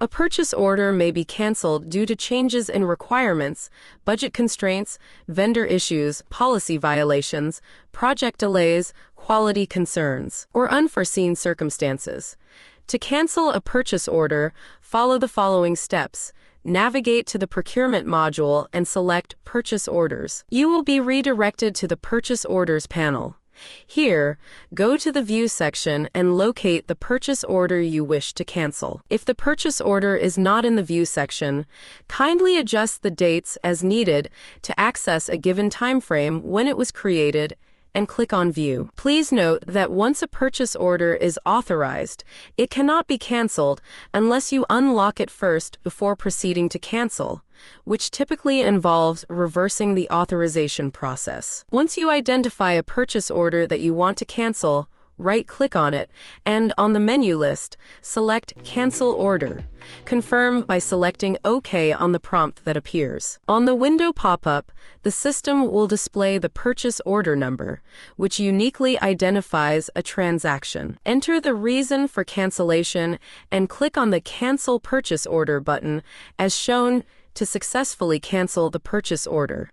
A purchase order may be canceled due to changes in requirements, budget constraints, vendor issues, policy violations, project delays, quality concerns, or unforeseen circumstances. To cancel a purchase order, follow the following steps. Navigate to the procurement module and select Purchase Orders. You will be redirected to the Purchase Orders panel. Here, go to the View section and locate the purchase order you wish to cancel. If the purchase order is not in the View section, kindly adjust the dates as needed to access a given time frame when it was created and click on View. Please note that once a purchase order is authorized, it cannot be canceled unless you unlock it first before proceeding to cancel, which typically involves reversing the authorization process. Once you identify a purchase order that you want to cancel, right-click on it, and on the menu list, select Cancel Order. Confirm by selecting OK on the prompt that appears. On the window pop-up, the system will display the purchase order number, which uniquely identifies a transaction. Enter the reason for cancellation and click on the Cancel Purchase Order button as shown to successfully cancel the purchase order.